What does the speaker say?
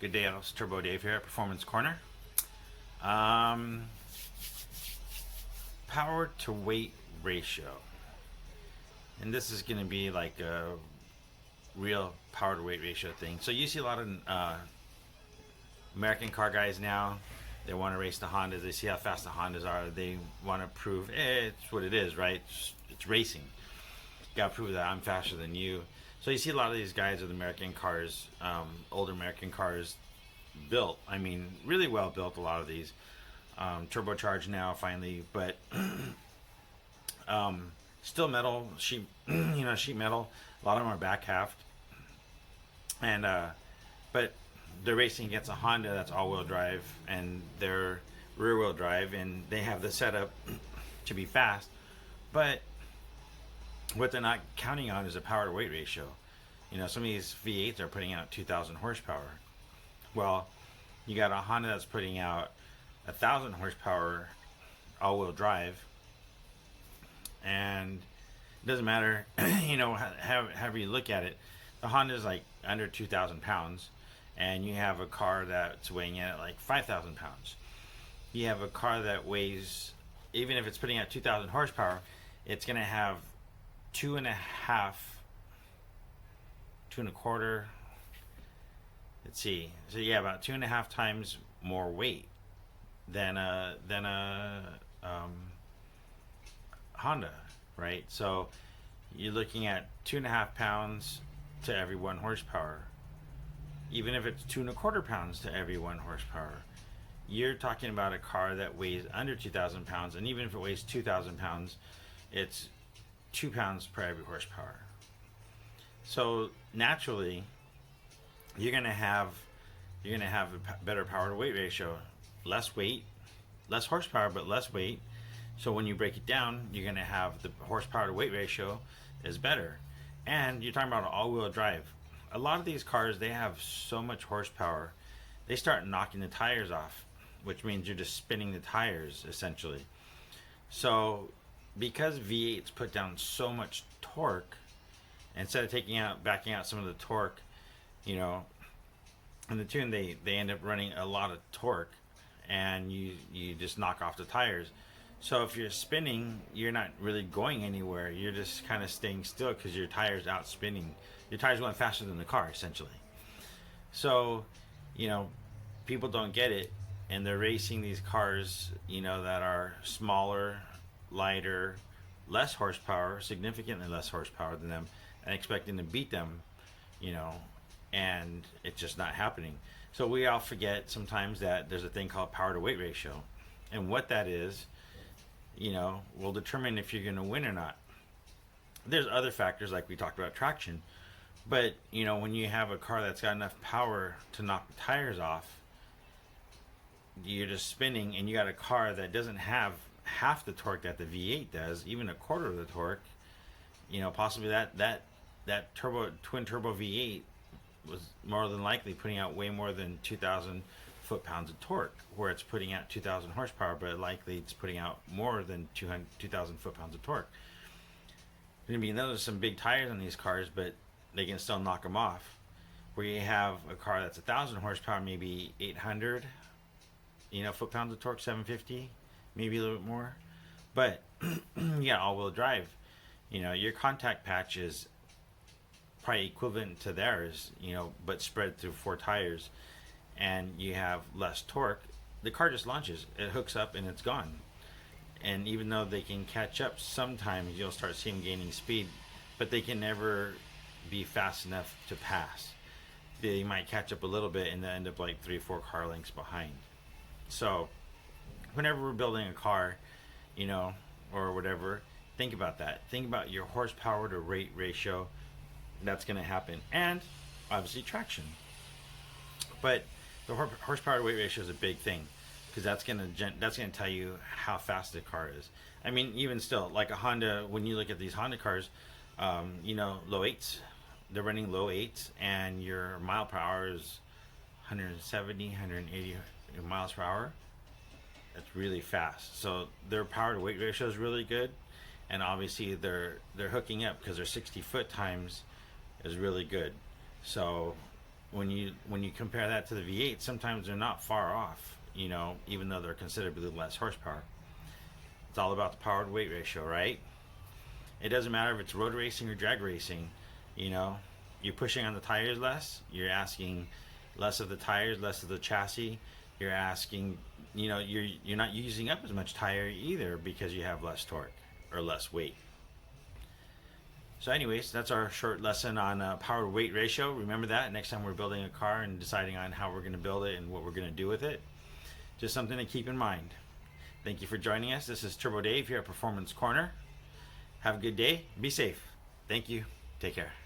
Good day, it's TurboDave here at Performance Corner. Power to weight ratio. And this is going to be like a real power to weight ratio thing. So you see a lot of American car guys now. They want to race the Hondas. They see how fast the Hondas are. They want to prove it's what it is, right? It's racing. You got to prove that I'm faster than you. So you see a lot of these guys with American cars, older American cars, built. I mean, really well built. A lot of these, turbocharged now finally, but still metal sheet, sheet metal. A lot of them are back halved, and but they're racing against a Honda that's all-wheel drive, and they're rear-wheel drive, and they have the setup to be fast, but what they're not counting on is a power to weight ratio. Some of these V8s are putting out 2,000 horsepower. Well, you got a Honda that's putting out 1,000 horsepower all-wheel drive, and it doesn't matter, however you look at it. The Honda is like under 2,000 pounds, and you have a car that's weighing in at like 5,000 pounds. You have a car that weighs, even if it's putting out 2,000 horsepower, it's going to have two and a quarter. Let's see. So yeah, about 2.5 times more weight than a Honda, right? So you're looking at 2.5 pounds to every 1 horsepower. Even if it's 2.25 pounds to every 1 horsepower, you're talking about a car that weighs under 2,000 pounds, and even if it weighs 2,000 pounds, it's 2 pounds per every horsepower. So naturally, you're gonna have a better power to weight ratio, less weight, less horsepower, but less weight. So when you break it down, you're gonna have the horsepower to weight ratio is better. And you're talking about an all-wheel drive. A lot of these cars, they have so much horsepower, they start knocking the tires off, which means you're just spinning the tires essentially. So because V8s put down so much torque, instead of backing out some of the torque, in the tune, they end up running a lot of torque, and you just knock off the tires. So if you're spinning, you're not really going anywhere. You're just kind of staying still because your tire's out spinning. Your tire's going faster than the car, essentially. So, people don't get it, and they're racing these cars, that are smaller, lighter, less horsepower, significantly less horsepower than them, and expecting to beat them, and it's just not happening. So we all forget sometimes that there's a thing called power to weight ratio, and what that is, will determine if you're going to win or not. There's other factors like we talked about traction, but when you have a car that's got enough power to knock the tires off, you're just spinning, and you got a car that doesn't have half the torque that the V8 does, even a quarter of the torque. Possibly that twin turbo V8 was more than likely putting out way more than 2,000 foot-pounds of torque, where it's putting out 2,000 horsepower, but likely it's putting out more than 2,000 foot-pounds of torque. Those are some big tires on these cars, but they can still knock them off. Where you have a car that's 1,000 horsepower, maybe 800, foot-pounds of torque, 750, maybe a little bit more. But you got all-wheel drive. Your contact patch is probably equivalent to theirs, but spread through 4 tires, and you have less torque. The car just launches, it hooks up, and it's gone. And even though they can catch up, sometimes you'll start seeing them gaining speed, but they can never be fast enough to pass. They might catch up a little bit and then end up like 3-4 car lengths behind. So whenever we're building a car, or whatever, think about that. Think about your horsepower to weight ratio. That's going to happen, and obviously traction. But the horsepower to weight ratio is a big thing, because that's going to tell you how fast the car is. I mean, even still, like a Honda, when you look at these Honda cars, low 8s, they're running low 8s, and your mile per hour is 170, 180 miles per hour. That's really fast. So their power to weight ratio is really good, and obviously they're hooking up because their 60 foot times is really good. So when you compare that to the V8, sometimes they're not far off. You know, even though they're considerably less horsepower. It's all about the power to weight ratio, right? It doesn't matter if it's road racing or drag racing. You know, you're pushing on the tires less. You're asking less of the tires, less of the chassis. You're asking, you know, you're not using up as much tire either because you have less torque or less weight. So anyways, that's our short lesson on power to weight ratio. Remember that next time we're building a car and deciding on how we're going to build it and what we're going to do with it. Just something to keep in mind. Thank you for joining us. This is TurboDave here at Performance Corner. Have a good day. Be safe. Thank you. Take care.